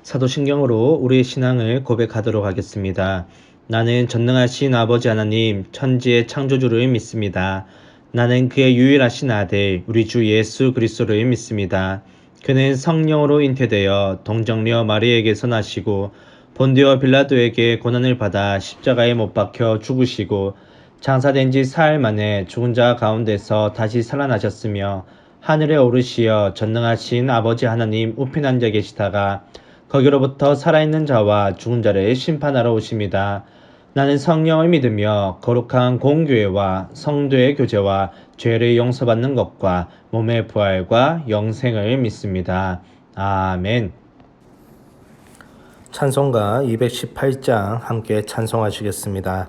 사도신경으로 우리의 신앙을 고백하도록 하겠습니다. 나는 전능하신 아버지 하나님, 천지의 창조주를 믿습니다. 나는 그의 유일하신 아들, 우리 주 예수 그리스도를 믿습니다. 그는 성령으로 잉태되어 동정녀 마리에게서 나시고 본디오 빌라도에게 고난을 받아 십자가에 못 박혀 죽으시고 장사된 지 사흘 만에 죽은 자 가운데서 다시 살아나셨으며 하늘에 오르시어 전능하신 아버지 하나님 우편 앉아 계시다가 거기로부터 살아있는 자와 죽은 자를 심판하러 오십니다. 나는 성령을 믿으며 거룩한 공교회와 성도의 교제와 죄를 용서받는 것과 몸의 부활과 영생을 믿습니다. 아멘. 찬송가 218장 함께 찬송하시겠습니다.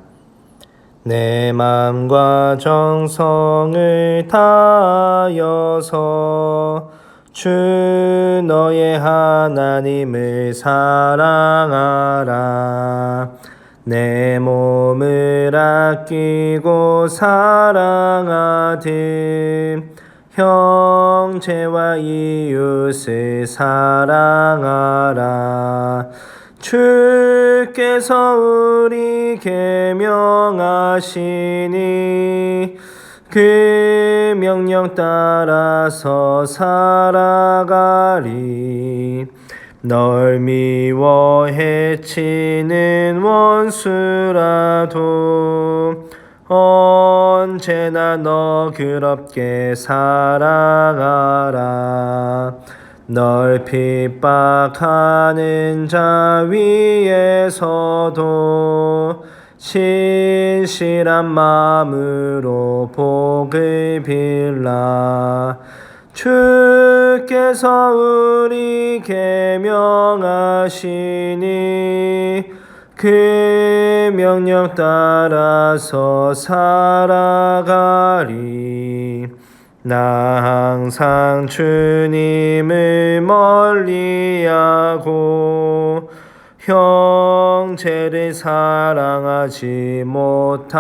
내 마음과 정성을 다하여서 주 너의 하나님을 사랑하라. 내 몸을 아끼고 사랑하듯 형제와 이웃을 사랑하라. 주께서 우리에게 명하시니 그 명령 따라서 살아가리. 널 미워 해치는 원수라도 언제나 너그럽게 살아가라. 널 핍박하는 자 위에서도 신실한 마음으로 복을 빌라. 주께서 우리에게 명하시니 그 명령 따라서 살아가리. 나 항상 주님을 멀리하고 형제를 사랑하지 못하였다.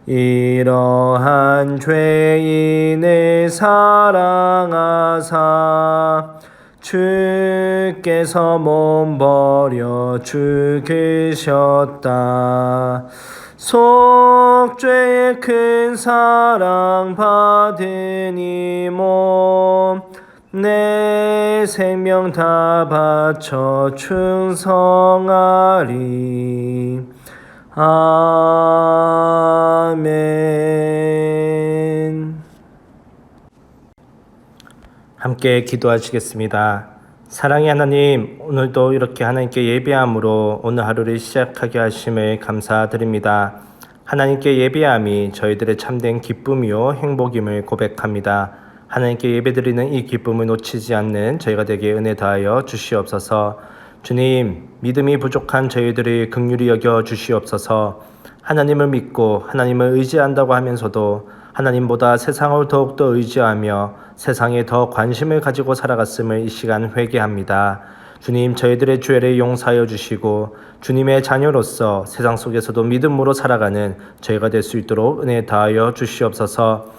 이러한 죄인을 사랑하사 주께서 몸 버려 죽으셨다. 속죄의 큰 사랑 받은 이 몸 내 생명 다 바쳐 충성하리. 아멘. 함께 기도하시겠습니다. 사랑의 하나님, 오늘도 이렇게 하나님께 예배함으로 오늘 하루를 시작하게 하심을 감사드립니다. 하나님께 예배함이 저희들의 참된 기쁨이요 행복임을 고백합니다. 하나님께 예배드리는 이 기쁨을 놓치지 않는 저희가 되게 은혜 다하여 주시옵소서. 주님, 믿음이 부족한 저희들을 긍휼히 여겨 주시옵소서. 하나님을 믿고 하나님을 의지한다고 하면서도 하나님보다 세상을 더욱더 의지하며 세상에 더 관심을 가지고 살아갔음을 이 시간 회개합니다. 주님, 저희들의 죄를 용서하여 주시고 주님의 자녀로서 세상 속에서도 믿음으로 살아가는 저희가 될 수 있도록 은혜 다하여 주시옵소서.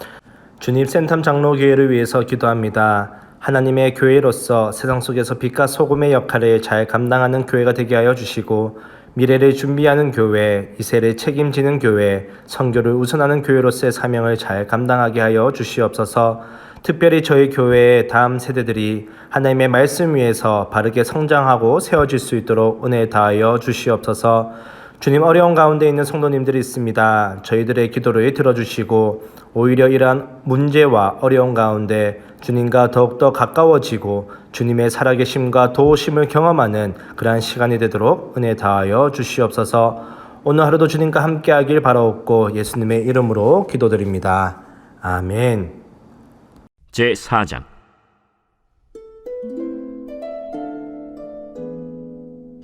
주님, 센텀 장로교회를 위해서 기도합니다. 하나님의 교회로서 세상 속에서 빛과 소금의 역할을 잘 감당하는 교회가 되게 하여 주시고 미래를 준비하는 교회, 이 세를 책임지는 교회, 선교를 우선하는 교회로서의 사명을 잘 감당하게 하여 주시옵소서. 특별히 저희 교회의 다음 세대들이 하나님의 말씀 위에서 바르게 성장하고 세워질 수 있도록 은혜 다하여 주시옵소서. 주님, 어려운 가운데 있는 성도님들이 있습니다. 저희들의 기도를 들어주시고 오히려 이러한 문제와 어려운 가운데 주님과 더욱더 가까워지고 주님의 살아계심과 도우심을 경험하는 그러한 시간이 되도록 은혜 다하여 주시옵소서. 오늘 하루도 주님과 함께하길 바라옵고 예수님의 이름으로 기도드립니다. 아멘. 제4장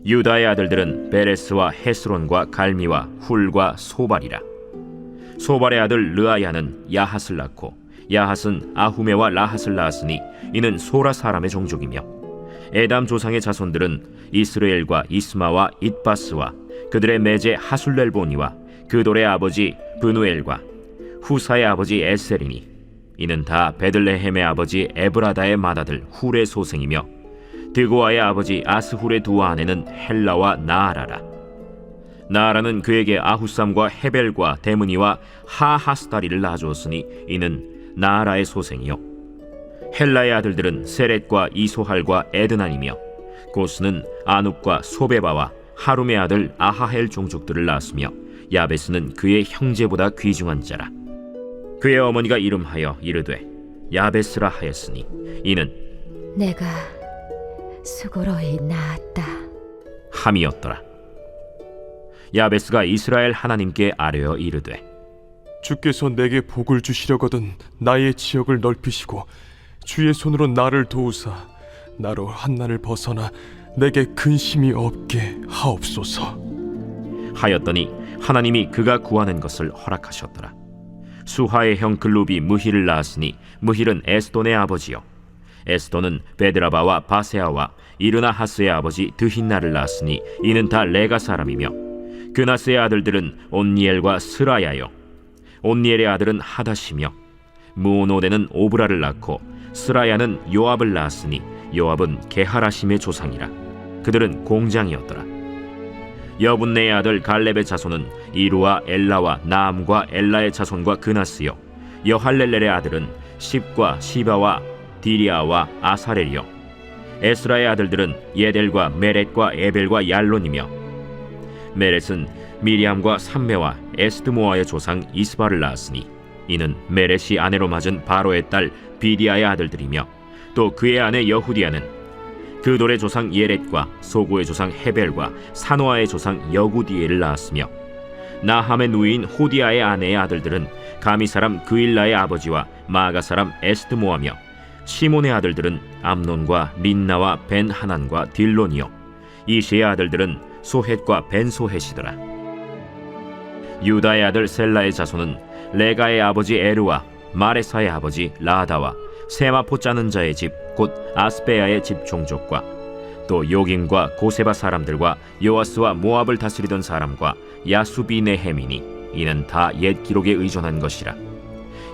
유다의 아들들은 베레스와 헤스론과 갈미와 훌과 소발이라. 소발의 아들 르아야는 야핫을 낳고 야핫은 아후메와 라핫을 낳았으니 이는 소라 사람의 종족이며 에담 조상의 자손들은 이스라엘과 이스마와 잇바스와 그들의 매제 하술렐보니와 그돌의 아버지 브누엘과 후사의 아버지 에셀이니 이는 다 베들레헴의 아버지 에브라다의 맏아들 훌의 소생이며 드고아의 아버지 아스훌의 두 아내는 헬라와 나아라라. 나아라는 그에게 아후삼과 헤벨과 데므니와 하하스다리를 낳아주었으니 이는 나아라의 소생이요. 헬라의 아들들은 세렛과 이소할과 에드난이며 고스는 아눕과 소베바와 하룸의 아들 아하헬 종족들을 낳았으며 야베스는 그의 형제보다 귀중한 자라. 그의 어머니가 이름하여 이르되 야베스라 하였으니 이는 내가 수고로이 낳았다. 함이었더라. 야베스가 이스라엘 하나님께 아뢰어 이르되 주께서 내게 복을 주시려거든 나의 지역을 넓히시고 주의 손으로 나를 도우사 나로 한난을 벗어나 내게 근심이 없게 하옵소서. 하였더니 하나님이 그가 구하는 것을 허락하셨더라. 수하의 형 글룹이 무힐을 낳았으니 무힐은 에스돈의 아버지요 에스돈은 베드라바와 바세아와 이르나하스의 아버지 드힌나를 낳았으니 이는 다 레가 사람이며 그나스의 아들들은 온니엘과 스라야요 온니엘의 아들은 하다시며 무오노데는 오브라를 낳고 스라야는 요압을 낳았으니 요압은 게하라심의 조상이라. 그들은 공장이었더라. 여분네의 아들 갈렙의 자손은 이루와 엘라와 나암과 엘라의 자손과 그나스요 여할렐렐의 아들은 십과 시바와 디리아와 아사렐이요 에스라의 아들들은 예델과 메렛과 에벨과 얄론이며 메렛은 미리암과 삼메와 에스드모아의 조상 이스바를 낳았으니 이는 메렛이 아내로 맞은 바로의 딸 비디아의 아들들이며 또 그의 아내 여후디아는 그돌의 조상 예렛과 소구의 조상 헤벨과 사노아의 조상 여구디엘을 낳았으며 나함의 누이인 호디아의 아내의 아들들은 가미 사람 그일라의 아버지와 마가 사람 에스드모아며 시몬의 아들들은 암논과 린나와 벤하난과 딜론이요 이시의 아들들은 소헷과 벤소헷이더라. 유다의 아들 셀라의 자손은 레가의 아버지 에르와 마레사의 아버지 라다와 세마포 짜는 자의 집 곧 아스베야의 집 종족과 또 요김과 고세바 사람들과 요아스와 모압을 다스리던 사람과 야수비네헤미니 이는 다 옛 기록에 의존한 것이라.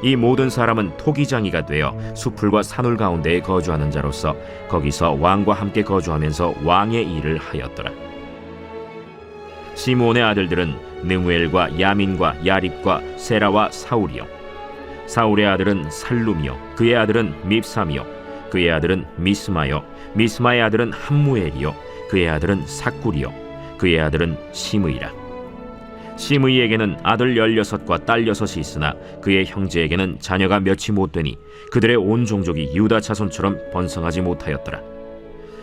이 모든 사람은 토기장이가 되어 수풀과 산울 가운데에 거주하는 자로서 거기서 왕과 함께 거주하면서 왕의 일을 하였더라. 시므온의 아들들은 느무엘과 야민과 야립과 세라와 사울이요 사울의 아들은 살룸이요 그의 아들은 밉삼이요 그의 아들은 미스마요 미스마의 아들은 함무엘이요 그의 아들은 삭굴이요 그의 아들은 시므이라. 시므이에게는 아들 16과 딸 6이 있으나 그의 형제에게는 자녀가 몇이 못되니 그들의 온 종족이 유다 자손처럼 번성하지 못하였더라.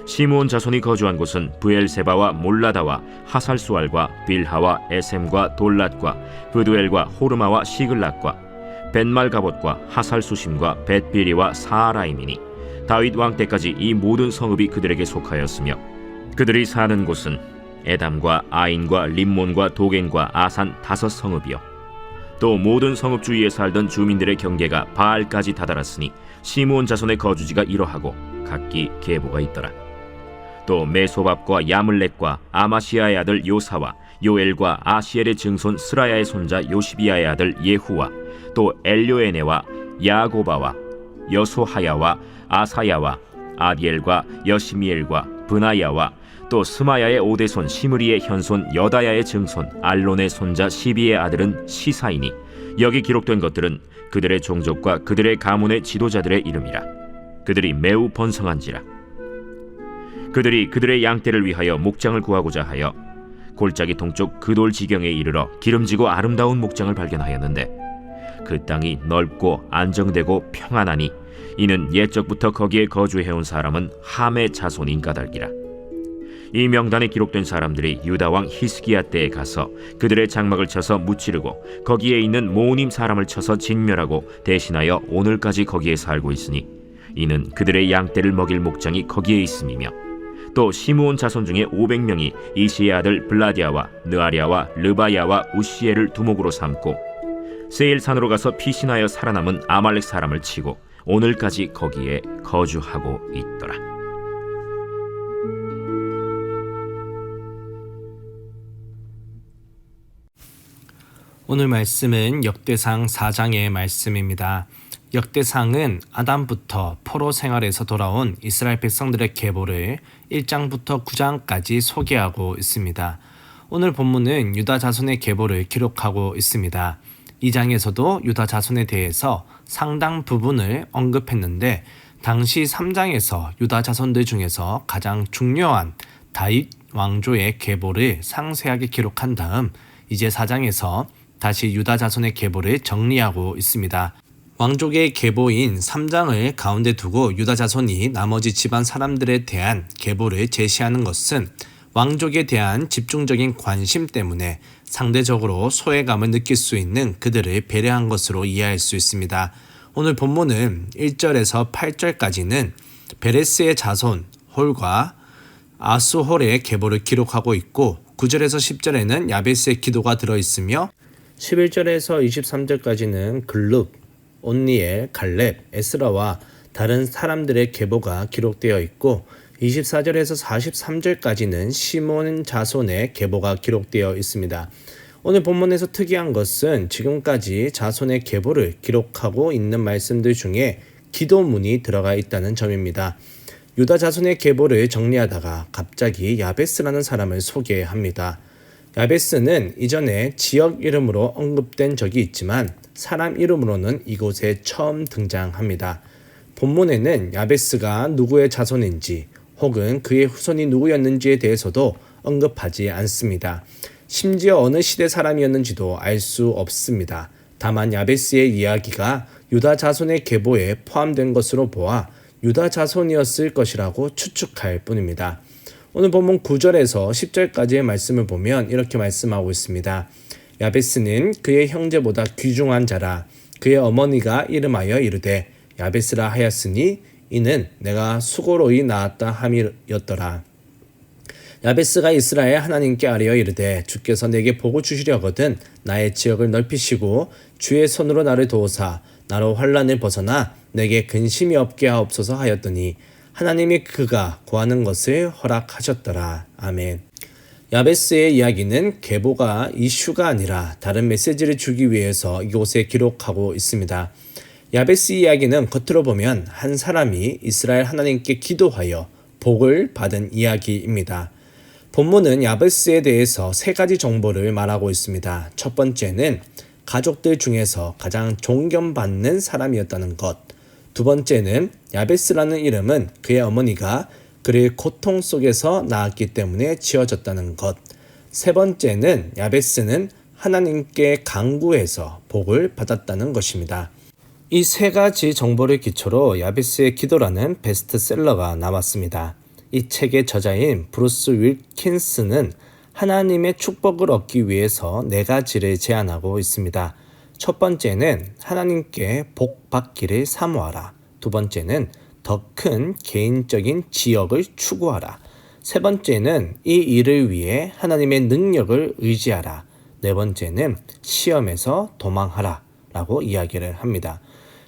시므온 자손이 거주한 곳은 브엘세바와 몰라다와 하살수알과 빌하와 에셈과 돌랏과 브두엘과 호르마와 시글락과 벤말가봇과 하살수심과 벳비리와 사하라임이니 다윗 왕 때까지 이 모든 성읍이 그들에게 속하였으며 그들이 사는 곳은 에담과 아인과 림몬과 도겐과 아산 5성읍이요 또 모든 성읍 주위에 살던 주민들의 경계가 바알까지 다다랐으니 시므온 자손의 거주지가 이러하고 각기 계보가 있더라. 또 메소밥과 야물렉과 아마시아의 아들 요사와 요엘과 아시엘의 증손 스라야의 손자 요시비아의 아들 예후와 또 엘료에네와 야고바와 여소하야와 아사야와 아디엘과 여시미엘과 브나야와 또 스마야의 오대손 시므리의 현손 여다야의 증손 알론의 손자 시비의 아들은 시사이니 여기 기록된 것들은 그들의 종족과 그들의 가문의 지도자들의 이름이라. 그들이 매우 번성한지라. 그들이 그들의 양떼를 위하여 목장을 구하고자 하여 골짜기 동쪽 그돌 지경에 이르러 기름지고 아름다운 목장을 발견하였는데 그 땅이 넓고 안정되고 평안하니 이는 옛적부터 거기에 거주해온 사람은 함의 자손인 까닭이라. 이 명단에 기록된 사람들이 유다 왕 히스기야 때에 가서 그들의 장막을 쳐서 무찌르고 거기에 있는 모님 사람을 쳐서 진멸하고 대신하여 오늘까지 거기에 살고 있으니 이는 그들의 양떼를 먹일 목장이 거기에 있음이며 또 시므온 자손 중에 500명이 이시의 아들 블라디아와 느아리아와 르바야와 우시엘을 두목으로 삼고 세일산으로 가서 피신하여 살아남은 아말렉 사람을 치고 오늘까지 거기에 거주하고 있더라. 오늘 말씀은 역대상 4장의 말씀입니다. 역대상은 아담부터 포로 생활에서 돌아온 이스라엘 백성들의 계보를 1장부터 9장까지 소개하고 있습니다. 오늘 본문은 유다 자손의 계보를 기록하고 있습니다. 2장에서도 유다 자손에 대해서 상당 부분을 언급했는데 당시 3장에서 유다 자손들 중에서 가장 중요한 다윗 왕조의 계보를 상세하게 기록한 다음 이제 4장에서 다시 유다 자손의 계보를 정리하고 있습니다. 왕족의 계보인 3장을 가운데 두고 유다 자손이 나머지 집안 사람들에 대한 계보를 제시하는 것은 왕족에 대한 집중적인 관심 때문에 상대적으로 소외감을 느낄 수 있는 그들을 배려한 것으로 이해할 수 있습니다. 오늘 본문은 1절에서 8절까지는 베레스의 자손 홀과 아수홀의 계보를 기록하고 있고 9절에서 10절에는 야베스의 기도가 들어있으며 11절에서 23절까지는 글룹, 온니엘, 갈렙, 에스라와 다른 사람들의 계보가 기록되어 있고 24절에서 43절까지는 시몬 자손의 계보가 기록되어 있습니다. 오늘 본문에서 특이한 것은 지금까지 자손의 계보를 기록하고 있는 말씀들 중에 기도문이 들어가 있다는 점입니다. 유다 자손의 계보를 정리하다가 갑자기 야베스라는 사람을 소개합니다. 야베스는 이전에 지역 이름으로 언급된 적이 있지만 사람 이름으로는 이곳에 처음 등장합니다. 본문에는 야베스가 누구의 자손인지 혹은 그의 후손이 누구였는지에 대해서도 언급하지 않습니다. 심지어 어느 시대 사람이었는지도 알 수 없습니다. 다만 야베스의 이야기가 유다 자손의 계보에 포함된 것으로 보아 유다 자손이었을 것이라고 추측할 뿐입니다. 오늘 본문 9절에서 10절까지의 말씀을 보면 이렇게 말씀하고 있습니다. 야베스는 그의 형제보다 귀중한 자라. 그의 어머니가 이름하여 이르되 야베스라 하였으니 이는 내가 수고로이 낳았다 함이었더라. 야베스가 이스라엘 하나님께 아뢰어 이르되 주께서 내게 복을 주시려거든 나의 지역을 넓히시고 주의 손으로 나를 도우사 나로 환난을 벗어나 내게 근심이 없게 하옵소서 하였더니 하나님이 그가 구하는 것을 허락하셨더라. 아멘. 야베스의 이야기는 계보가 이슈가 아니라 다른 메시지를 주기 위해서 이곳에 기록하고 있습니다. 야베스 이야기는 겉으로 보면 한 사람이 이스라엘 하나님께 기도하여 복을 받은 이야기입니다. 본문은 야베스에 대해서 세 가지 정보를 말하고 있습니다. 첫 번째는 가족들 중에서 가장 존경받는 사람이었다는 것. 두 번째는 야베스라는 이름은 그의 어머니가 그를 고통 속에서 낳았기 때문에 지어졌다는 것. 세 번째는 야베스는 하나님께 간구해서 복을 받았다는 것입니다. 이 세 가지 정보를 기초로 야베스의 기도라는 베스트셀러가 나왔습니다. 이 책의 저자인 브루스 윌킨스는 하나님의 축복을 얻기 위해서 네 가지를 제안하고 있습니다. 첫 번째는 하나님께 복 받기를 사모하라. 두 번째는 더 큰 개인적인 지역을 추구하라. 세 번째는 이 일을 위해 하나님의 능력을 의지하라. 네 번째는 시험에서 도망하라 라고 이야기를 합니다.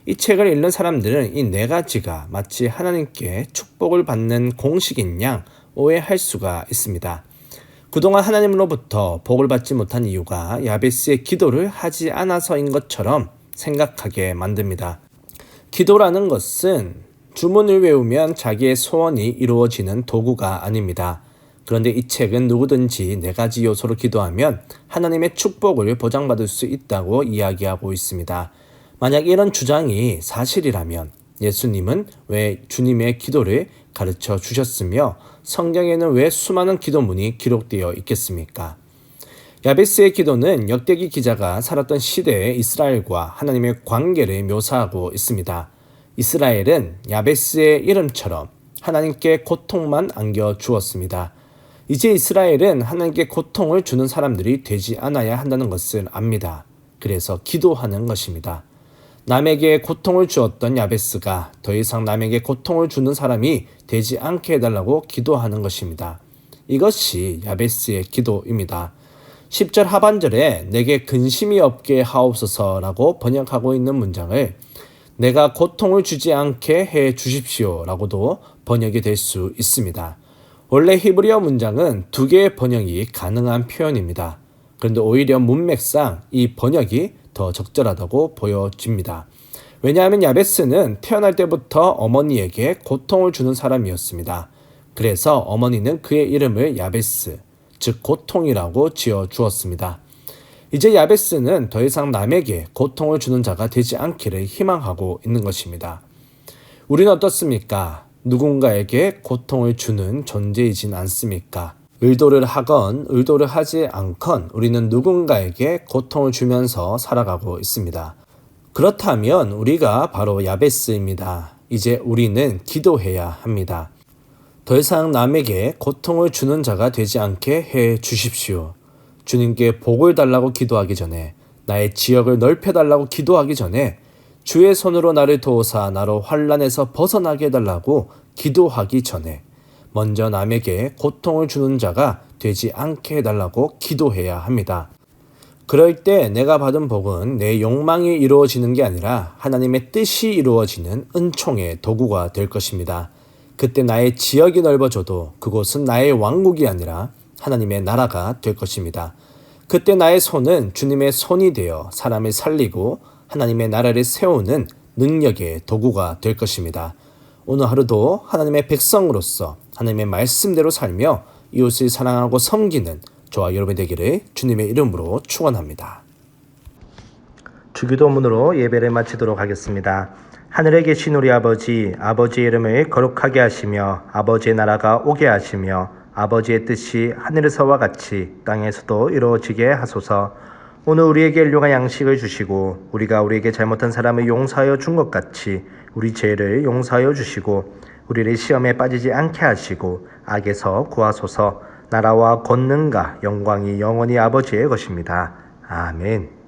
이 책을 읽는 사람들은 이 네 가지가 마치 하나님께 축복을 받는 공식인 양 오해할 수가 있습니다. 그동안 하나님으로부터 복을 받지 못한 이유가 야베스의 기도를 하지 않아서인 것처럼 생각하게 만듭니다. 기도라는 것은 주문을 외우면 자기의 소원이 이루어지는 도구가 아닙니다. 그런데 이 책은 누구든지 네 가지 요소로 기도하면 하나님의 축복을 보장받을 수 있다고 이야기하고 있습니다. 만약 이런 주장이 사실이라면 예수님은 왜 주님의 기도를 가르쳐 주셨으며 성경에는 왜 수많은 기도문이 기록되어 있겠습니까? 야베스의 기도는 역대기 기자가 살았던 시대의 이스라엘과 하나님의 관계를 묘사하고 있습니다. 이스라엘은 야베스의 이름처럼 하나님께 고통만 안겨주었습니다. 이제 이스라엘은 하나님께 고통을 주는 사람들이 되지 않아야 한다는 것을 압니다. 그래서 기도하는 것입니다. 남에게 고통을 주었던 야베스가 더 이상 남에게 고통을 주는 사람이 되지 않게 해달라고 기도하는 것입니다. 이것이 야베스의 기도입니다. 10절 하반절에 내게 근심이 없게 하옵소서라고 번역하고 있는 문장을 내가 고통을 주지 않게 해 주십시오 라고도 번역이 될 수 있습니다. 원래 히브리어 문장은 두 개의 번역이 가능한 표현입니다. 그런데 오히려 문맥상 이 번역이 더 적절하다고 보여집니다. 왜냐하면 야베스는 태어날 때부터 어머니에게 고통을 주는 사람이었습니다. 그래서 어머니는 그의 이름을 야베스, 즉 고통이라고 지어 주었습니다. 이제 야베스는 더 이상 남에게 고통을 주는 자가 되지 않기를 희망하고 있는 것입니다. 우리는 어떻습니까? 누군가에게 고통을 주는 존재이진 않습니까? 의도를 하건 의도를 하지 않건 우리는 누군가에게 고통을 주면서 살아가고 있습니다. 그렇다면 우리가 바로 야베스입니다. 이제 우리는 기도해야 합니다. 더 이상 남에게 고통을 주는 자가 되지 않게 해 주십시오. 주님께 복을 달라고 기도하기 전에, 나의 지역을 넓혀달라고 기도하기 전에 주의 손으로 나를 도우사 나로 환난에서 벗어나게 해달라고 기도하기 전에 먼저 남에게 고통을 주는 자가 되지 않게 해달라고 기도해야 합니다. 그럴 때 내가 받은 복은 내 욕망이 이루어지는 게 아니라 하나님의 뜻이 이루어지는 은총의 도구가 될 것입니다. 그때 나의 지역이 넓어져도 그곳은 나의 왕국이 아니라 하나님의 나라가 될 것입니다. 그때 나의 손은 주님의 손이 되어 사람을 살리고 하나님의 나라를 세우는 능력의 도구가 될 것입니다. 오늘 하루도 하나님의 백성으로서 하나님의 말씀대로 살며 이웃을 사랑하고 섬기는 저와 여러분이 되기를 주님의 이름으로 축원합니다. 주기도문으로 예배를 마치도록 하겠습니다. 하늘에 계신 우리 아버지, 아버지의 이름을 거룩하게 하시며 아버지의 나라가 오게 하시며 아버지의 뜻이 하늘에서와 같이 땅에서도 이루어지게 하소서. 오늘 우리에게 일용할 양식을 주시고 우리가 우리에게 잘못한 사람을 용서하여 준 것 같이 우리 죄를 용서하여 주시고 우리를 시험에 빠지지 않게 하시고 악에서 구하소서. 나라와 권능과 영광이 영원히 아버지의 것입니다. 아멘.